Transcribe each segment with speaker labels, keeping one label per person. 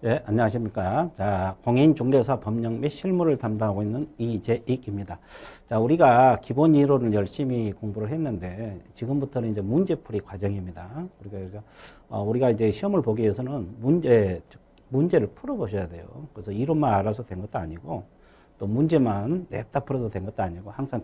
Speaker 1: 예, 안녕하십니까. 자, 공인중개사 법령 및 실무를 담당하고 있는 이재익입니다. 자, 우리가 기본 이론을 열심히 공부를 했는데, 지금부터는 이제 문제풀이 과정입니다. 우리가 이제 시험을 보기 위해서는 문제를 풀어보셔야 돼요. 그래서 이론만 알아서 된 것도 아니고, 또 문제만 냅다 풀어도 된 것도 아니고, 항상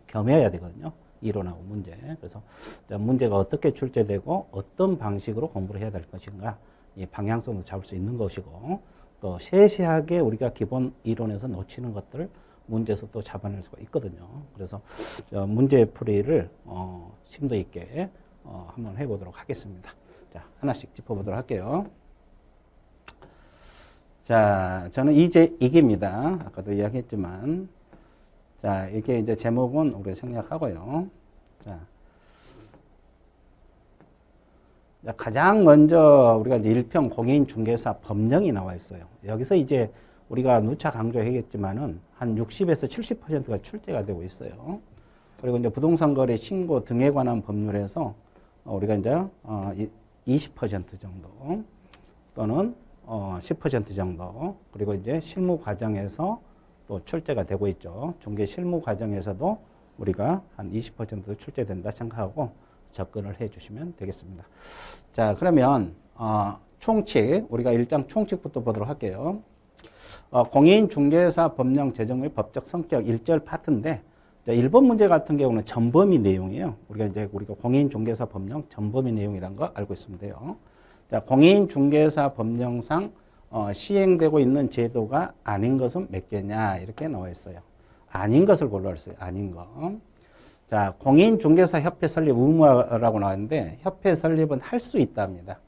Speaker 1: 겸해야 되거든요. 이론하고 문제. 그래서 문제가 어떻게 출제되고, 어떤 방식으로 공부를 해야 될 것인가. 이 방향성도 잡을 수 있는 것이고 또 세세하게 우리가 기본 이론에서 놓치는 것들을 문제에서 또 잡아낼 수가 있거든요. 그래서 문제 풀이를 심도 있게 한번 해보도록 하겠습니다. 자, 하나씩 짚어보도록 할게요. 자, 저는 이재익입니다. 아까도 이야기했지만, 자, 이게 이제 제목은 우리가 생략하고요. 자. 가장 먼저 우리가 이제 1편 공인중개사 법령이 나와 있어요. 여기서 이제 우리가 누차 강조하겠지만은 한 60에서 70%가 출제가 되고 있어요. 그리고 이제 부동산 거래 신고 등에 관한 법률에서 우리가 이제 20% 정도 또는 10% 정도, 그리고 이제 실무 과정에서 또 출제가 되고 있죠. 중개 실무 과정에서도 우리가 한 20% 출제된다 생각하고 접근을 해 주시면 되겠습니다. 자, 그러면 총칙, 우리가 일단 총칙부터 보도록 할게요. 공인중개사 법령 제정 및 법적 성격 1절 파트인데, 자, 1번 문제 같은 경우는 전범위 내용이에요. 우리가 공인중개사 법령 전범위 내용이라는 거 알고 있으면 돼요. 자, 공인중개사 법령상 시행되고 있는 제도가 아닌 것은 몇 개냐 이렇게 나와 있어요. 아닌 것을 골라왔어요. 아닌 거. 자, 공인중개사 협회 설립 의무화라고 나왔는데, 협회 설립은 할 수 있답니다.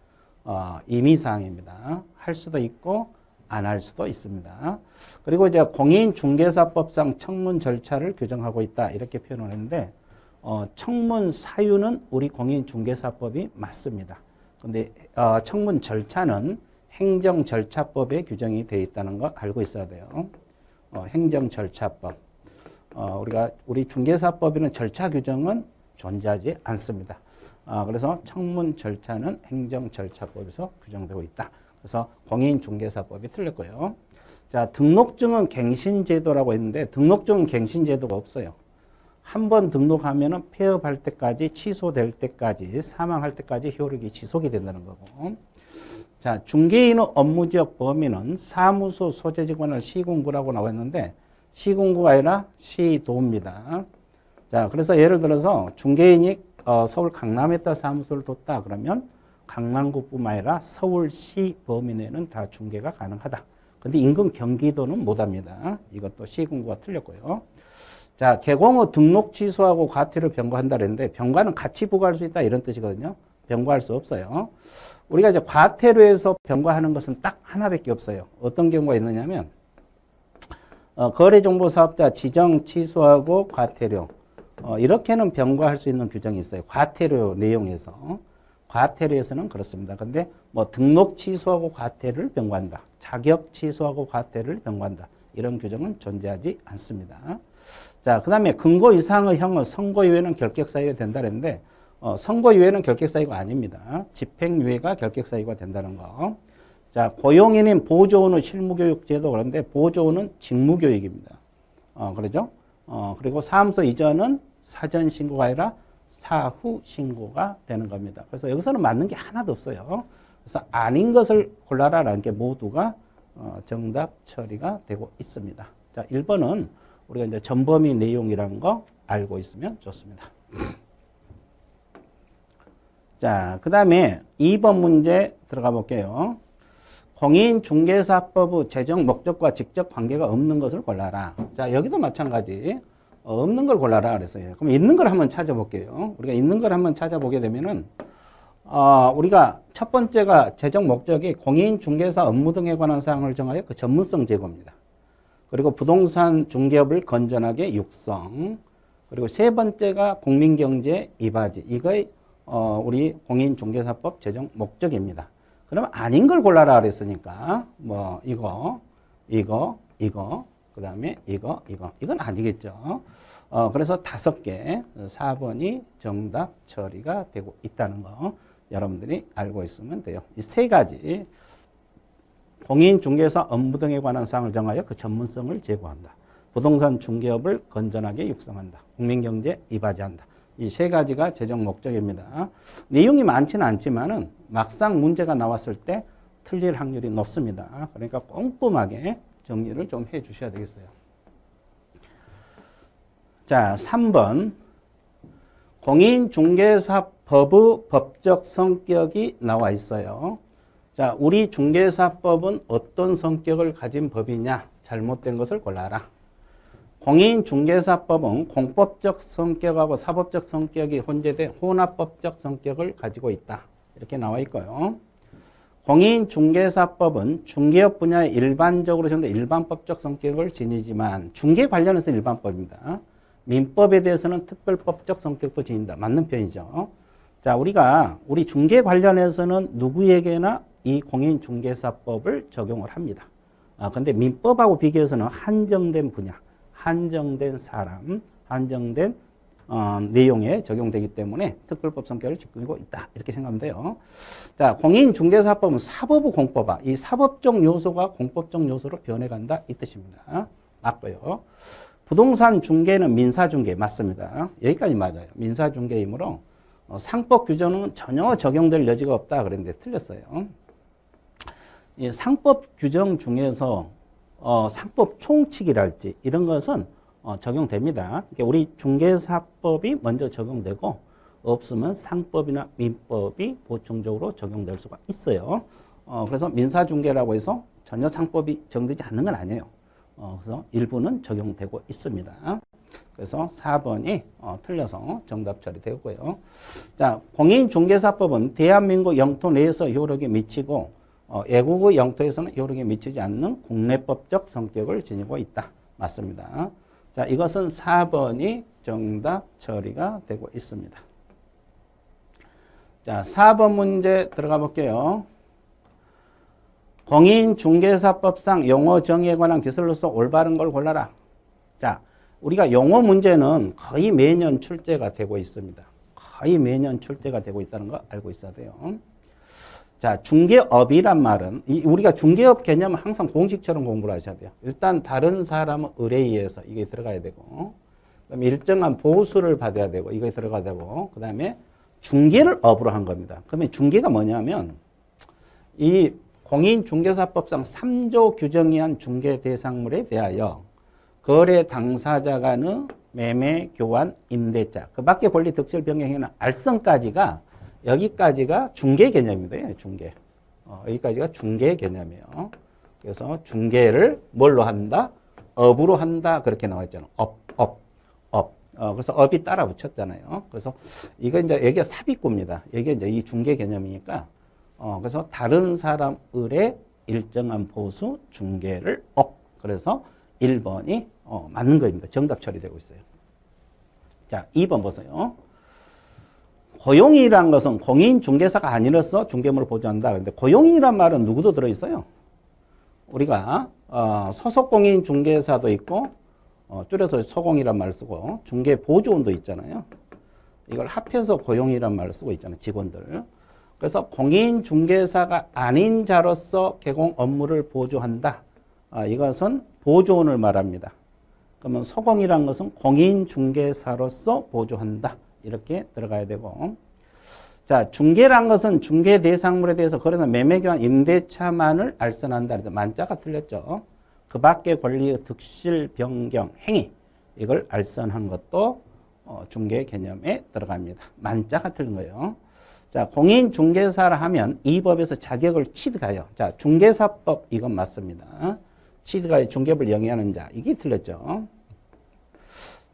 Speaker 1: 임의사항입니다. 할 수도 있고 안 할 수도 있습니다. 그리고 이제 공인중개사법상 청문 절차를 규정하고 있다 이렇게 표현을 했는데, 청문 사유는 우리 공인중개사법이 맞습니다. 근데 청문 절차는 행정절차법에 규정이 되어 있다는 거 알고 있어야 돼요. 행정절차법. 우리 중개사법에는 절차 규정은 존재하지 않습니다. 그래서 청문 절차는 행정절차법에서 규정되고 있다. 그래서 공인중개사법이 틀렸고요. 자, 등록증은 갱신제도라고 했는데, 등록증은 갱신제도가 없어요. 한 번 등록하면은 폐업할 때까지, 취소될 때까지, 사망할 때까지 효력이 지속이 된다는 거고. 자, 중개인의 업무지역 범위는 사무소 소재지관을 시군구라고 나와 있는데, 시군구가 아니라 시도입니다. 자, 그래서 예를 들어서 중개인이 서울 강남에다 사무소를 뒀다 그러면 강남구뿐만 아니라 서울시 범위 내에는 다 중개가 가능하다. 근데 인근 경기도는 못합니다. 이것도 시군구가 틀렸고요. 자, 개공의 등록 취소하고 과태료 병과한다 그랬는데, 병과는 같이 부과할 수 있다 이런 뜻이거든요. 병과할 수 없어요. 우리가 이제 과태료에서 병과하는 것은 딱 하나밖에 없어요. 어떤 경우가 있느냐면, 거래정보사업자 지정 취소하고 과태료, 이렇게는 병과할 수 있는 규정이 있어요. 과태료 내용에서. 과태료에서는 그렇습니다. 근데 뭐 등록 취소하고 과태료를 병과한다. 자격 취소하고 과태료를 병과한다. 이런 규정은 존재하지 않습니다. 자, 그 다음에 근거 이상의 형은 선고유예는 결격사유가 된다 그랬는데, 선고유예는 결격사유가 아닙니다. 집행유예가 결격사유가 된다는 거. 자, 고용인인 보조원의 실무교육제도 그런데 보조원은 직무교육입니다. 그러죠? 그리고 사무소 이전은 사전 신고가 아니라 사후 신고가 되는 겁니다. 그래서 여기서는 맞는 게 하나도 없어요. 그래서 아닌 것을 골라라라는 게 모두가 정답 처리가 되고 있습니다. 자, 1번은 우리가 이제 전범위 내용이라는 거 알고 있으면 좋습니다. 자, 그 다음에 2번 문제 들어가 볼게요. 공인중개사법의 제정 목적과 직접 관계가 없는 것을 골라라. 자, 여기도 마찬가지. 없는 걸 골라라 그랬어요. 그럼 있는 걸 한번 찾아볼게요. 우리가 있는 걸 한번 찾아보게 되면은, 우리가 첫 번째가 제정 목적이 공인중개사 업무 등에 관한 사항을 정하여 그 전문성 제고입니다. 그리고 부동산 중개업을 건전하게 육성. 그리고 세 번째가 국민경제 이바지. 이거의 우리 공인중개사법 제정 목적입니다. 그러면 아닌 걸 골라라 그랬으니까 뭐 이거, 그 다음에 이건 아니겠죠. 그래서 5개, 4번이 정답 처리가 되고 있다는 거 여러분들이 알고 있으면 돼요. 이 3가지 공인중개사 업무 등에 관한 사항을 정하여 그 전문성을 제고한다. 부동산 중개업을 건전하게 육성한다. 국민경제에 이바지한다. 이 세 가지가 재정 목적입니다. 내용이 많지는 않지만은 막상 문제가 나왔을 때 틀릴 확률이 높습니다. 그러니까 꼼꼼하게 정리를 좀 해 주셔야 되겠어요. 자, 3번. 공인중개사법의 법적 성격이 나와 있어요. 자, 우리 중개사법은 어떤 성격을 가진 법이냐? 잘못된 것을 골라라. 공인중개사법은 공법적 성격하고 사법적 성격이 혼재된 혼합법적 성격을 가지고 있다. 이렇게 나와 있고요. 공인중개사법은 중개업 분야에 일반적으로 적용된 일반법적 성격을 지니지만 중개 관련해서 일반법입니다. 민법에 대해서는 특별법적 성격도 지닌다. 맞는 편이죠. 자, 우리 중개 관련해서는 누구에게나 이 공인중개사법을 적용을 합니다. 근데 민법하고 비교해서는 한정된 분야, 한정된 사람, 한정된 내용에 적용되기 때문에 특별법 성격을 지니고 있다. 이렇게 생각하면 돼요. 자, 공인중개사법은 사법의 공법화, 이 사법적 요소가 공법적 요소로 변해간다. 이 뜻입니다. 맞고요. 부동산 중개는 민사중개 맞습니다. 여기까지 맞아요. 민사중개이므로 상법 규정은 전혀 적용될 여지가 없다. 그랬는데 틀렸어요. 이 상법 규정 중에서 상법 총칙이랄지 이런 것은 적용됩니다. 그러니까 우리 중개사법이 먼저 적용되고 없으면 상법이나 민법이 보충적으로 적용될 수가 있어요. 그래서 민사중개라고 해서 전혀 상법이 적용되지 않는 건 아니에요. 그래서 일부는 적용되고 있습니다. 그래서 4번이 틀려서 정답 처리되고요. 자, 공인중개사법은 대한민국 영토 내에서 효력이 미치고 외국의 영토에서는 효력이 미치지 않는 국내법적 성격을 지니고 있다. 맞습니다. 자, 이것은 4번이 정답 처리가 되고 있습니다. 자, 4번 문제 들어가 볼게요. 공인중개사법상 용어 정의에 관한 기술로서 올바른 걸 골라라. 자, 우리가 용어 문제는 거의 매년 출제가 되고 있습니다. 거의 매년 출제가 되고 있다는 거 알고 있어야 돼요. 자, 중개업이란 말은 우리가 중개업 개념은 항상 공식처럼 공부를 하셔야 돼요. 일단 다른 사람의 의뢰에서 이게 들어가야 되고, 그다음에 일정한 보수를 받아야 되고 이게 들어가야 되고, 그다음에 중개를 업으로 한 겁니다. 그러면 중개가 뭐냐면 이 공인중개사법상 3조 규정이 한 중개 대상물에 대하여 거래 당사자 간의 매매, 교환, 임대차, 그 밖에 권리 득실 변경에는 알선까지가 여기까지가 중개 개념입니다. 중개. 여기까지가 중개 개념이에요. 그래서 중개를 뭘로 한다? 업으로 한다. 그렇게 나와 있잖아요. 업. 그래서 업이 따라 붙였잖아요. 그래서 이거 이제 여기가 삽입구입니다. 여기 이제 이 중개 개념이니까 그래서 다른 사람 을의 일정한 보수 중개를 업. 그래서 1번이 맞는 거입니다. 정답 처리되고 있어요. 자, 2번 보세요. 고용이란 것은 공인중개사가 아니라서 중개물을 보조한다. 그런데 고용이란 말은 누구도 들어있어요. 우리가 소속공인중개사도 있고 줄여서 소공이란 말을 쓰고 중개보조원도 있잖아요. 이걸 합해서 고용이란 말을 쓰고 있잖아요. 직원들. 그래서 공인중개사가 아닌 자로서 개공 업무를 보조한다. 이것은 보조원을 말합니다. 그러면 소공이란 것은 공인중개사로서 보조한다. 이렇게 들어가야 되고. 자, 중개란 것은 중개 대상물에 대해서 거래나 매매, 교환, 임대차만을 알선한다. 그래서 만자가 틀렸죠. 그 밖의 권리의 득실, 변경, 행위 이걸 알선한 것도 중개 개념에 들어갑니다. 만자가 틀린 거예요. 자, 공인중개사라 하면 이 법에서 자격을 취득하여. 자, 중개사법 이건 맞습니다. 취득하여 중개업을 영위하는 자. 이게 틀렸죠.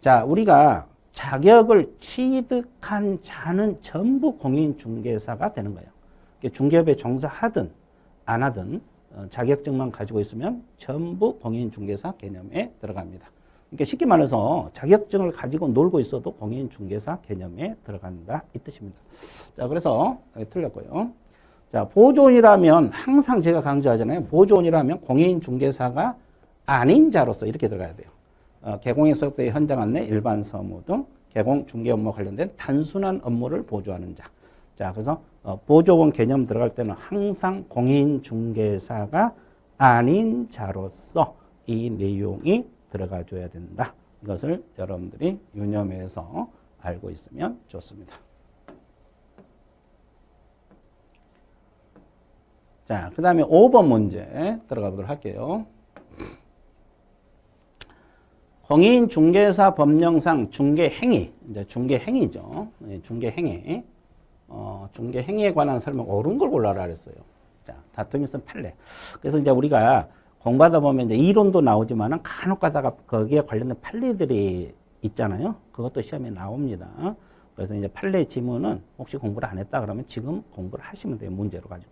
Speaker 1: 자, 우리가 자격을 취득한 자는 전부 공인중개사가 되는 거예요. 중개업에 종사하든 안 하든 자격증만 가지고 있으면 전부 공인중개사 개념에 들어갑니다. 그러니까 쉽게 말해서 자격증을 가지고 놀고 있어도 공인중개사 개념에 들어간다 이 뜻입니다. 자, 그래서 틀렸고요. 자, 보조원이라면 항상 제가 강조하잖아요. 보조원이라면 공인중개사가 아닌 자로서 이렇게 들어가야 돼요. 개공에 소속되어 현장 안내, 일반 서무 등 개공, 중개 업무와 관련된 단순한 업무를 보조하는 자. 자, 그래서 보조원 개념 들어갈 때는 항상 공인중개사가 아닌 자로서 이 내용이 들어가 줘야 된다. 이것을 여러분들이 유념해서 알고 있으면 좋습니다. 자, 그 다음에 5번 문제 들어가 보도록 할게요. 공인중개사 법령상 중개행위, 이제 중개행위죠. 중개행위. 중개행위에 관한 설명 옳은 걸 골라라 그랬어요. 자, 다툼이 있으면 판례. 그래서 이제 우리가 공부하다 보면 이제 이론도 나오지만은 간혹 가다가 거기에 관련된 판례들이 있잖아요. 그것도 시험에 나옵니다. 그래서 이제 판례 지문은 혹시 공부를 안 했다 그러면 지금 공부를 하시면 돼요. 문제로 가지고.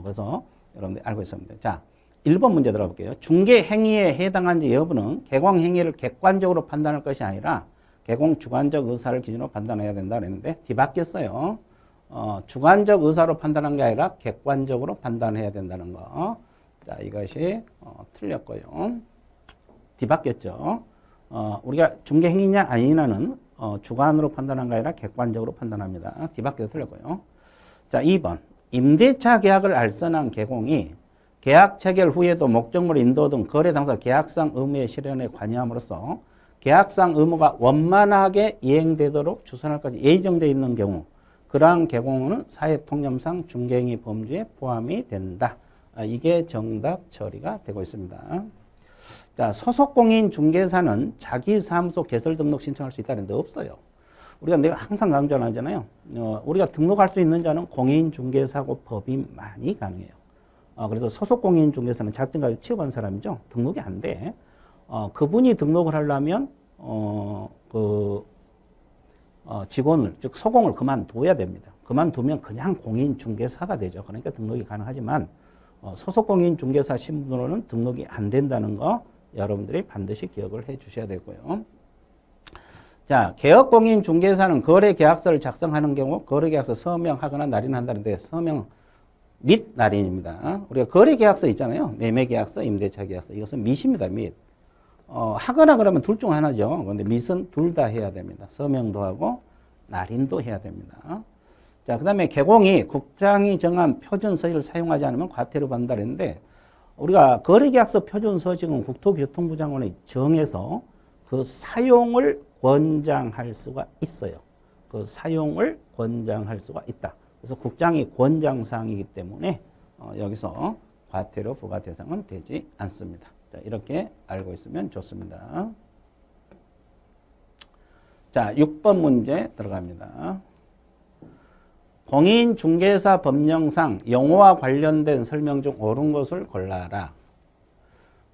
Speaker 1: 그래서 여러분들 알고 있으면 돼요. 자, 1번 문제 들어볼게요. 중개행위에 해당한지 여부는 개공행위를 객관적으로 판단할 것이 아니라 개공 주관적 의사를 기준으로 판단해야 된다 그랬는데 뒤바뀌었어요. 주관적 의사로 판단한 게 아니라 객관적으로 판단해야 된다는 거. 자, 이것이 틀렸고요. 뒤바뀌었죠. 우리가 중개행위냐 아니냐는 주관으로 판단한 게 아니라 객관적으로 판단합니다. 뒤바뀌어서 틀렸고요. 자, 2번. 임대차 계약을 알선한 개공이 계약 체결 후에도 목적물 인도 등 거래 당사 계약상 의무의 실현에 관여함으로써 계약상 의무가 원만하게 이행되도록 주선할 것이 예정되어 있는 경우 그러한 개공은 사회통념상 중개행위 범주에 포함이 된다. 이게 정답 처리가 되고 있습니다. 자, 소속공인 중개사는 자기 사무소 개설 등록 신청할 수 있다는데 없어요. 우리가 내가 항상 강조하잖아요. 우리가 등록할 수 있는 자는 공인중개사고 법인만이 가능해요. 그래서 소속공인중개사는 자격증까지 취업한 사람이죠. 등록이 안 돼. 그분이 등록을 하려면 직원을 즉 소공을 그만둬야 됩니다. 그만두면 그냥 공인중개사가 되죠. 그러니까 등록이 가능하지만 소속공인중개사 신분으로는 등록이 안 된다는 거 여러분들이 반드시 기억을 해 주셔야 되고요. 자, 개업공인중개사는 거래계약서를 작성하는 경우 거래계약서 서명하거나 날인한다는데 서명 및 날인입니다. 우리가 거래계약서 있잖아요. 매매계약서, 임대차계약서. 이것은 밋입니다. 밋. 하거나 그러면 둘 중 하나죠. 그런데 밋은 둘 다 해야 됩니다. 서명도 하고 날인도 해야 됩니다. 자, 그 다음에 개공이 국장이 정한 표준 서식을 사용하지 않으면 과태료 받는다 그랬는데 우리가 거래계약서 표준 서식은 국토교통부 장관이 정해서 그 사용을 권장할 수가 있어요. 그 사용을 권장할 수가 있다. 그래서 국장이 권장사항이기 때문에 여기서 과태료 부과 대상은 되지 않습니다. 자, 이렇게 알고 있으면 좋습니다. 자, 6번 문제 들어갑니다. 공인중개사 법령상 용어와 관련된 설명 중 옳은 것을 골라라.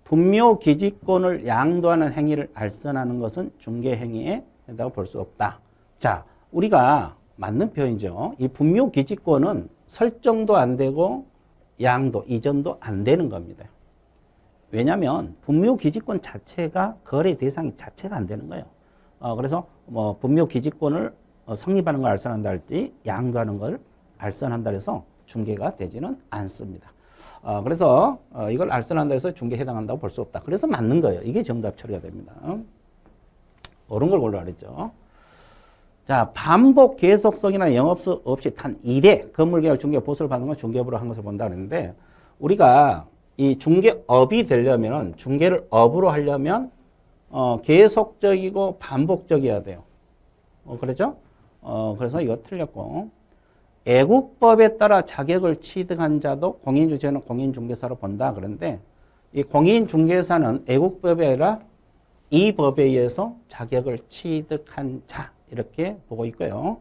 Speaker 1: 분묘 기지권을 양도하는 행위를 알선하는 것은 중개행위에 해당한다고 볼 수 없다. 자, 우리가 맞는 표현이죠. 이 분묘 기지권은 설정도 안 되고 양도, 이전도 안 되는 겁니다. 왜냐하면 분묘 기지권 자체가 거래 대상이 자체가 안 되는 거예요. 그래서 뭐 분묘 기지권을 성립하는 걸 알선한다 할지 양도하는 걸 알선한다 해서 중개가 되지는 않습니다. 그래서 이걸 알선한다 해서 중개에 해당한다고 볼 수 없다. 그래서 맞는 거예요. 이게 정답 처리가 됩니다. 옳은 걸 골라야 했죠. 자, 반복 계속성이나 영업수 없이 단 1회 건물계약 중개 보수를 받는 건 중개업으로 한 것을 본다 그랬는데 우리가 이 중개업이 되려면 중개를 업으로 하려면 계속적이고 반복적이어야 돼요. 그렇죠? 그래서 이거 틀렸고 애국법에 따라 자격을 취득한 자도 공인중개사는 공인중개사로 본다 그런데 이 공인중개사는 애국법이 아니라 이 법에 의해서 자격을 취득한 자 이렇게 보고 있고요.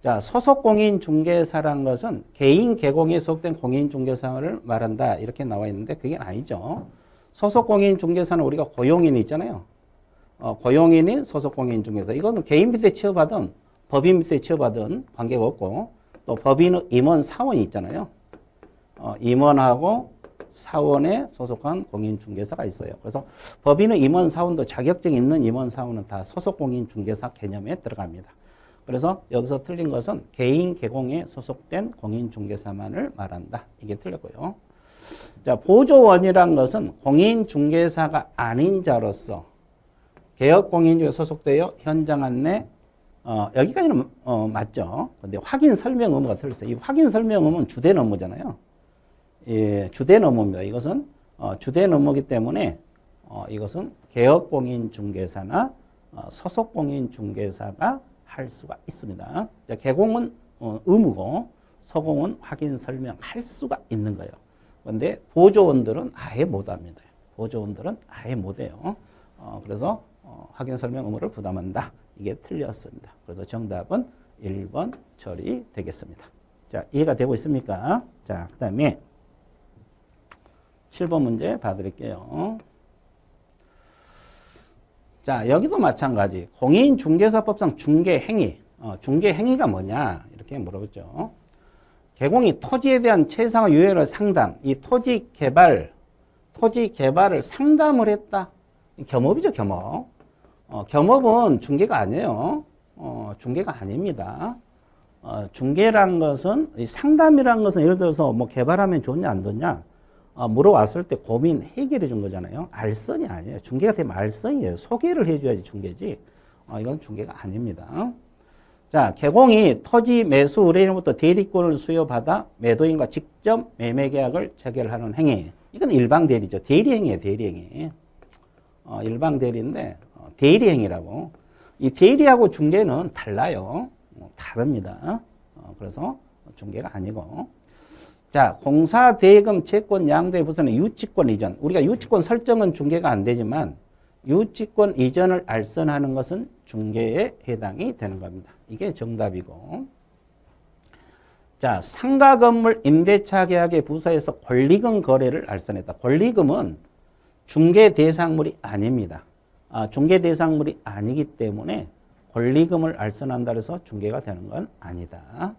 Speaker 1: 자, 소속공인중개사란 것은 개인 개공에 속된 공인중개사를 말한다 이렇게 나와 있는데 그게 아니죠. 소속공인중개사는 우리가 고용인이 있잖아요. 고용인이 소속공인중개사. 이거는 개인 밑에 취업하든 법인 밑에 취업하든 관계가 없고 또 법인은 임원 사원이 있잖아요. 임원하고 사원에 소속한 공인중개사가 있어요. 그래서 법인은 임원 사원도 자격증 있는 임원 사원은 다 소속공인중개사 개념에 들어갑니다. 그래서 여기서 틀린 것은 개인 개공에 소속된 공인중개사만을 말한다. 이게 틀렸고요. 자, 보조원이란 것은 공인중개사가 아닌 자로서 개업공인중개사에 소속되어 현장 안내 여기까지는 맞죠. 근데 확인 설명 의무가 틀렸어요. 이 확인 설명 의무는 주된 업무잖아요. 예, 주된 업무입니다. 이것은 주된 업무이기 때문에 이것은 개업공인중개사나 소속공인중개사가 할 수가 있습니다. 자, 개공은 의무고 소공은 확인 설명할 수가 있는 거예요. 그런데 보조원들은 아예 못합니다. 보조원들은 아예 못해요. 그래서 확인 설명 의무를 부담한다. 이게 틀렸습니다. 그래서 정답은 1번 처리되겠습니다. 자, 이해가 되고 있습니까? 자, 그 다음에 7번 문제 봐드릴게요. 자, 여기도 마찬가지. 공인중개사법상 중개행위. 중개행위가 뭐냐? 이렇게 물어보죠. 개공이 토지에 대한 최상의 유예를 상담. 이 토지 개발을 상담을 했다. 겸업이죠, 겸업. 겸업은 중개가 아니에요. 중개가 아닙니다. 중개란 것은, 상담이란 것은 예를 들어서 뭐 개발하면 좋냐, 안 좋냐? 물어왔을 때 고민 해결해 준 거잖아요. 알선이 아니에요. 중개가 되면 알선이에요. 소개를 해줘야지 중개지. 이건 중개가 아닙니다. 자, 개공이 토지 매수 의뢰인으로부터 대리권을 수여받아 매도인과 직접 매매 계약을 체결하는 행위. 이건 일방 대리죠. 대리행위예요. 대리행위. 일방 대리인데 대리행위라고. 이 대리하고 중개는 달라요. 다릅니다. 그래서 중개가 아니고. 자, 공사 대금 채권 양도의 부서는 유치권 이전. 우리가 유치권 설정은 중개가 안 되지만 유치권 이전을 알선하는 것은 중개에 해당이 되는 겁니다. 이게 정답이고. 자, 상가 건물 임대차 계약의 부서에서 권리금 거래를 알선했다. 권리금은 중개 대상물이 아닙니다. 중개 대상물이 아니기 때문에 권리금을 알선한다 해서 중개가 되는 건 아니다.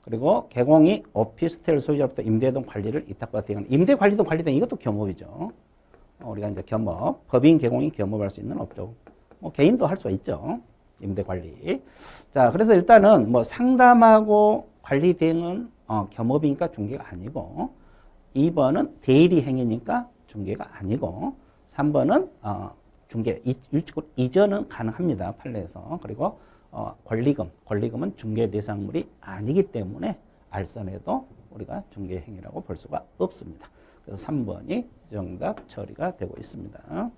Speaker 1: 그리고 개공이 오피스텔 소유자부터 임대동 관리를委託받은 임대 관리동 관리된 이것도 겸업이죠. 우리가 이제 겸업, 법인 개공이 겸업할 수 있는 업종. 뭐 개인도 할 수가 있죠. 임대 관리. 자, 그래서 일단은 뭐 상담하고 관리 대행은 겸업이니까 중개가 아니고, 2번은 대리 행위니까 중개가 아니고, 3번은 중개 유치권 이전은 가능합니다. 판례에서. 그리고 권리금은 중개 대상물이 아니기 때문에 알선해도 우리가 중개 행위라고 볼 수가 없습니다. 그래서 3번이 정답 처리가 되고 있습니다.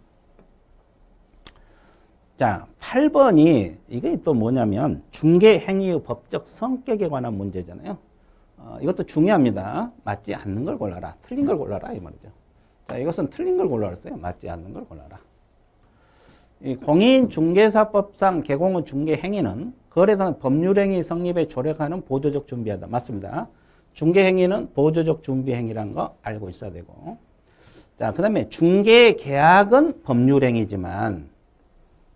Speaker 1: 자, 8번이 이게 또 뭐냐면 중개 행위의 법적 성격에 관한 문제잖아요. 이것도 중요합니다. 맞지 않는 걸 골라라. 틀린 걸 골라라 이 말이죠. 자, 이것은 틀린 걸 골라왔어요. 맞지 않는 걸 골라라. 이 공인중개사법상 개공의 중개행위는 거래단 법률행위 성립에 조력하는 보조적 준비하다. 맞습니다. 중개행위는 보조적 준비행위라는 거 알고 있어야 되고. 자, 그 다음에 중개계약은 법률행위지만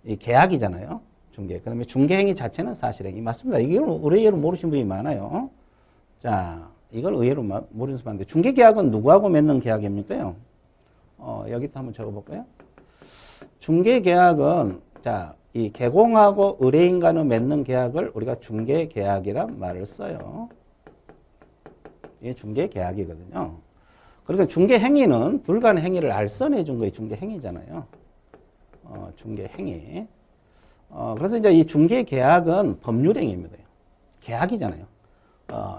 Speaker 1: 이 계약이잖아요. 중개. 그 다음에 중개행위 자체는 사실행위. 맞습니다. 이걸 의외로 모르시는 분이 많아요. 자, 이걸 의외로 모르는 사람 많은데 중개계약은 누구하고 맺는 계약입니까요? 여기도 한번 적어볼까요? 중개계약은 자, 이 개공하고 의뢰인 간의 맺는 계약을 우리가 중개계약이란 말을 써요. 이게 중개계약이거든요. 그러니까 중개행위는 둘 간의 행위를 알선해 준 거에 중개행위잖아요. 중개행위. 그래서 이제 이 중개계약은 법률행위입니다. 계약이잖아요.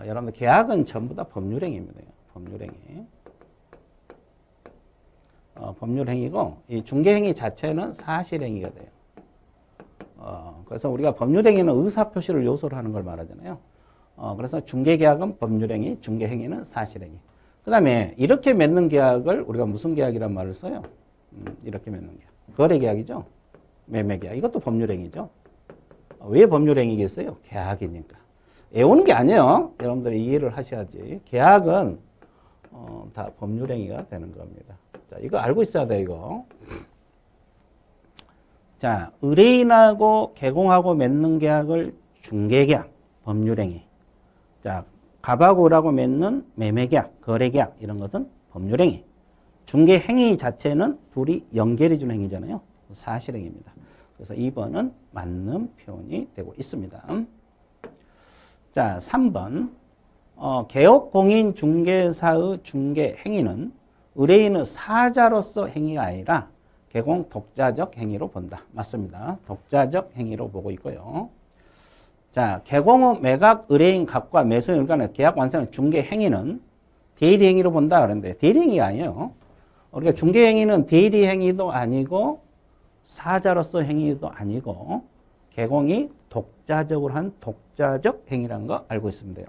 Speaker 1: 여러분들 계약은 전부 다 법률행위입니다. 법률행위. 법률행위고 이 중개행위 자체는 사실행위가 돼요. 그래서 우리가 법률행위는 의사표시를 요소로 하는 걸 말하잖아요. 그래서 중개계약은 법률행위, 중개행위는 사실행위. 그 다음에 이렇게 맺는 계약을 우리가 무슨 계약이란 말을 써요? 이렇게 맺는 계약. 거래계약이죠. 매매계약. 이것도 법률행위죠. 왜 법률행위겠어요? 계약이니까. 애우는 게 아니에요. 여러분들이 이해를 하셔야지. 계약은 다 법률행위가 되는 겁니다. 자, 이거 알고 있어야 돼, 이거. 자, 의뢰인하고 개공하고 맺는 계약을 중개계약, 법률행위. 자, 갑하고 을하고 맺는 매매계약, 거래계약 이런 것은 법률행위. 중개행위 자체는 둘이 연결해 주는 행위잖아요. 사실행위입니다. 그래서 2번은 맞는 표현이 되고 있습니다. 자, 3번. 개업공인중개사의 중개행위는 의뢰인의 사자로서 행위가 아니라 개공 독자적 행위로 본다. 맞습니다. 독자적 행위로 보고 있고요. 자, 개공의 매각 의뢰인 갑과 매수인 간의 계약 완성의 중개 행위는 대리행위로 본다 그러는데 대리행위가 아니에요. 우리가 중개행위는 대리행위도 아니고 사자로서 행위도 아니고 개공이 독자적으로 한 독자적 행위라는 거 알고 있으면 돼요.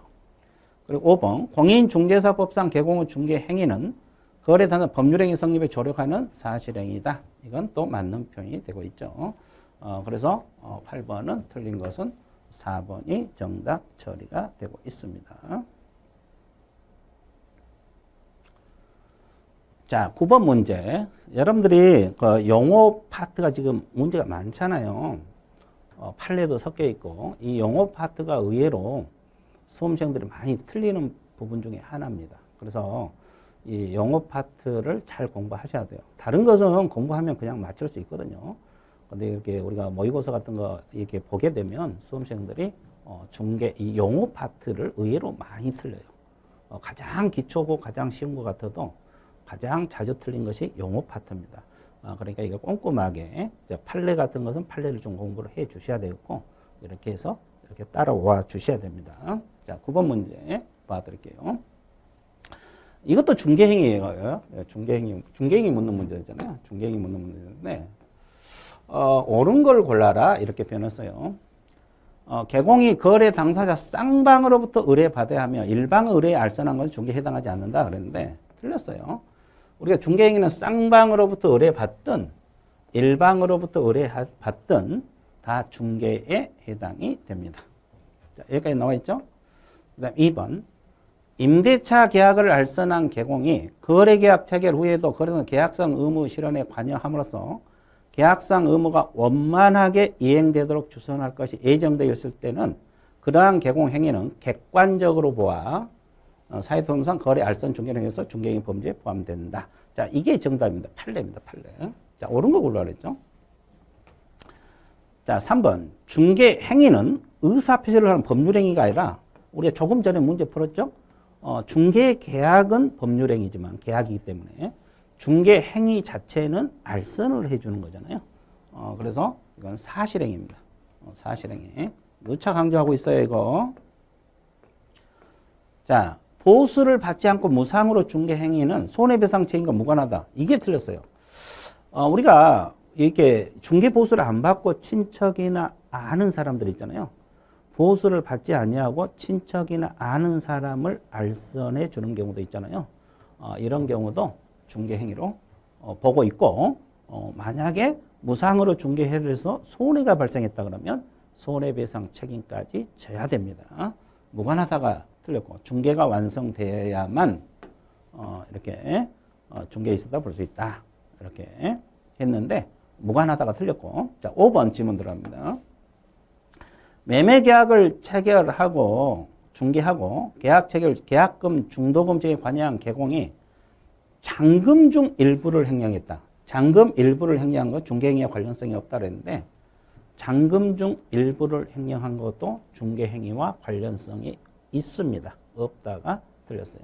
Speaker 1: 그리고 5번 공인중개사법상 개공의 중개행위는 거래 단순 법률행위 성립에 조력하는 사실행위다. 이건 또 맞는 표현이 되고 있죠. 그래서 8번은 틀린 것은 4번이 정답 처리가 되고 있습니다. 자, 9번 문제. 여러분들이 그 용어 파트가 지금 문제가 많잖아요. 판례도 섞여 있고 이 용어 파트가 의외로 수험생들이 많이 틀리는 부분 중에 하나입니다. 그래서 이 용어 파트를 잘 공부하셔야 돼요. 다른 것은 공부하면 그냥 맞출 수 있거든요. 근데 이렇게 우리가 모의고사 같은 거 이렇게 보게 되면 수험생들이 중개 이 용어 파트를 의외로 많이 틀려요. 가장 기초고 가장 쉬운 것 같아도 가장 자주 틀린 것이 용어 파트입니다. 그러니까 이거 꼼꼼하게 판례 같은 것은 판례를 좀 공부를 해 주셔야 되겠고 이렇게 해서 이렇게 따라와 주셔야 됩니다. 자, 9번 문제 봐드릴게요. 이것도 중개행위예요. 중개행위 묻는 문제잖아요. 중개행위 묻는 문제인데 옳은 걸 골라라 이렇게 표현했어요. 개공이 거래 당사자 쌍방으로부터 의뢰받아야 하며 일방의 의뢰에 알선한 것은 중개에 해당하지 않는다 그랬는데 틀렸어요. 우리가 중개행위는 쌍방으로부터 의뢰받든 일방으로부터 의뢰받든 다 중개에 해당이 됩니다. 자, 여기까지 나와 있죠? 그 다음 2번 임대차 계약을 알선한 개공이 거래계약 체결 후에도 거래는 계약상 의무 실현에 관여함으로써 계약상 의무가 원만하게 이행되도록 주선할 것이 예정되어 있을 때는 그러한 개공 행위는 객관적으로 보아 사회통상 거래 알선 중개행위에서 중개행위 범죄에 포함된다. 자, 이게 정답입니다. 판례입니다. 판례. 자, 옳은 거 골라야 했죠? 자, 3번 중개행위는 의사표시를 하는 법률행위가 아니라 우리가 조금 전에 문제 풀었죠? 중개계약은 법률행위지만 계약이기 때문에 중개행위 자체는 알선을 해주는 거잖아요. 그래서 이건 사실행위입니다. 사실행위. 누차 강조하고 있어요, 이거. 자, 보수를 받지 않고 무상으로 중개행위는 손해배상 책임과 무관하다. 이게 틀렸어요. 우리가 이렇게 중개보수를 안 받고 친척이나 아는 사람들 있잖아요. 보수를 받지 아니하고 친척이나 아는 사람을 알선해 주는 경우도 있잖아요. 이런 경우도 중개행위로 보고 있고 만약에 무상으로 중개를 해서 손해가 발생했다 그러면 손해배상 책임까지 져야 됩니다. 무관하다가 틀렸고 중개가 완성되어야만 이렇게 중개에 있었다 볼 수 있다. 이렇게 했는데 무관하다가 틀렸고 자 5번 질문 들어갑니다. 매매계약을 체결하고 중개하고 계약 체결 계약금 중도금 제에 관여한 개공이 잔금 중 일부를 횡령했다. 잔금 일부를 횡령한 건 중개행위와 관련성이 없다 그랬는데 잔금 중 일부를 횡령한 것도 중개행위와 관련성이 있습니다. 없다가 틀렸어요.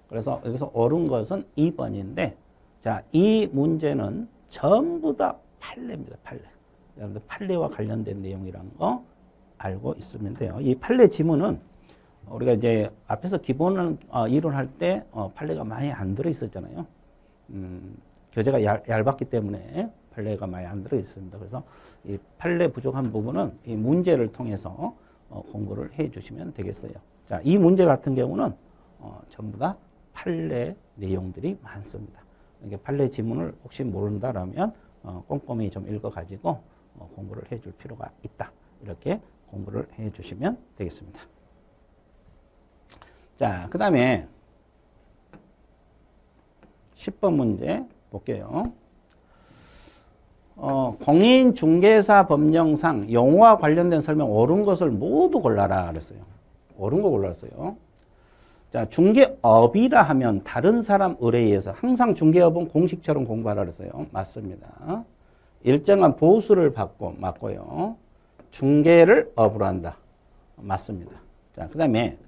Speaker 1: 그래서 여기서 옳은 것은 2번인데 자, 이 문제는 전부 다 판례입니다. 판례. 여러분들 판례와 관련된 내용이라는 거 알고 있으면 돼요. 이 판례 지문은 우리가 이제 앞에서 기본은 이론할 때 판례가 많이 안 들어 있었잖아요. 교재가 얇았기 때문에 판례가 많이 안 들어 있습니다. 그래서 이 판례 부족한 부분은 이 문제를 통해서 공부를 해 주시면 되겠어요. 자, 이 문제 같은 경우는 전부 다 판례 내용들이 많습니다. 그러니까 판례 지문을 혹시 모른다라면 꼼꼼히 좀 읽어가지고 공부를 해 줄 필요가 있다. 이렇게 공부를 해 주시면 되겠습니다. 자, 그 다음에 10번 문제 볼게요. 공인중개사 법령상 용어와 관련된 설명 옳은 것을 모두 골라라 그랬어요. 옳은 거 골랐어요. 자, 중개업이라 하면 다른 사람 의뢰에 의해서 항상 중개업은 공식처럼 공부하라 그랬어요. 맞습니다. 일정한 보수를 받고 맞고요. 중개를 업으로 한다. 맞습니다. 자, 그 다음에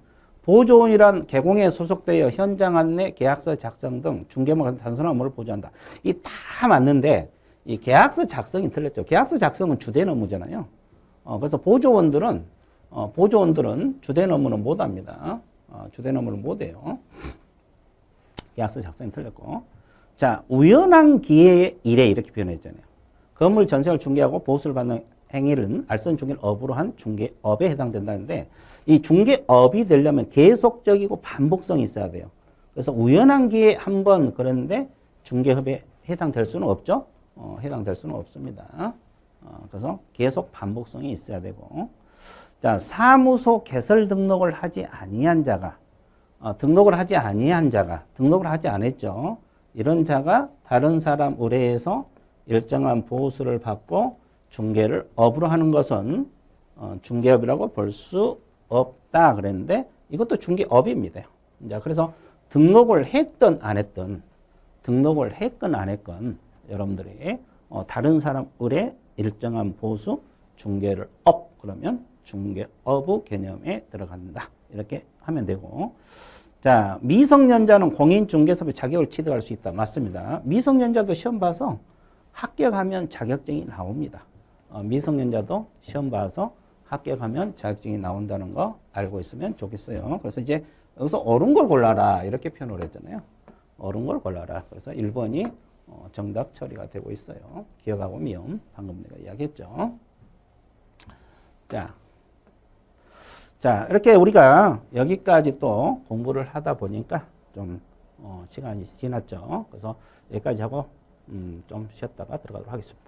Speaker 1: 보조원이란 개공에 소속되어 현장 안내, 계약서 작성 등 중개업과 같은 단순한 업무를 보조한다. 이 다 맞는데 이 계약서 작성이 틀렸죠. 계약서 작성은 주된 업무잖아요. 그래서 보조원들은 주된 업무는 못 합니다. 주된 업무는 못 해요. 계약서 작성이 틀렸고. 자, 우연한 기회의 일에 이렇게 표현했잖아요. 건물 전세를 중개하고 보수를 받는 행위는 알선 중개를 업으로 한 중개업에 해당된다는데 이 중개업이 되려면 계속적이고 반복성이 있어야 돼요. 그래서 우연한 기회에 한 번 그런데 중개업에 해당될 수는 없죠. 해당될 수는 없습니다. 그래서 계속 반복성이 있어야 되고. 자, 사무소 개설 등록을 하지 아니한 자가 등록을 하지 않았죠. 이런 자가 다른 사람 의뢰에서 일정한 보수를 받고 중개를 업으로 하는 것은 중개업이라고 볼 수 없다 그랬는데 이것도 중개업입니다. 자, 그래서 등록을 했건 안 했건 여러분들이 다른 사람 의뢰 일정한 보수 중개를 업 그러면 중개업의 개념에 들어간다. 이렇게 하면 되고. 자, 미성년자는 공인중개사업의 자격을 취득할 수 있다. 맞습니다. 미성년자도 시험 봐서 합격하면 자격증이 나옵니다. 미성년자도 시험 봐서 합격하면 자격증이 나온다는 거 알고 있으면 좋겠어요. 그래서 이제 여기서 옳은 걸 골라라 이렇게 표현을 했잖아요. 옳은 걸 골라라. 그래서 1번이 정답 처리가 되고 있어요. 기억하고 미음 방금 내가 이야기했죠. 자, 이렇게 우리가 여기까지 또 공부를 하다 보니까 좀 시간이 지났죠. 그래서 여기까지 하고 좀 쉬었다가 들어가도록 하겠습니다.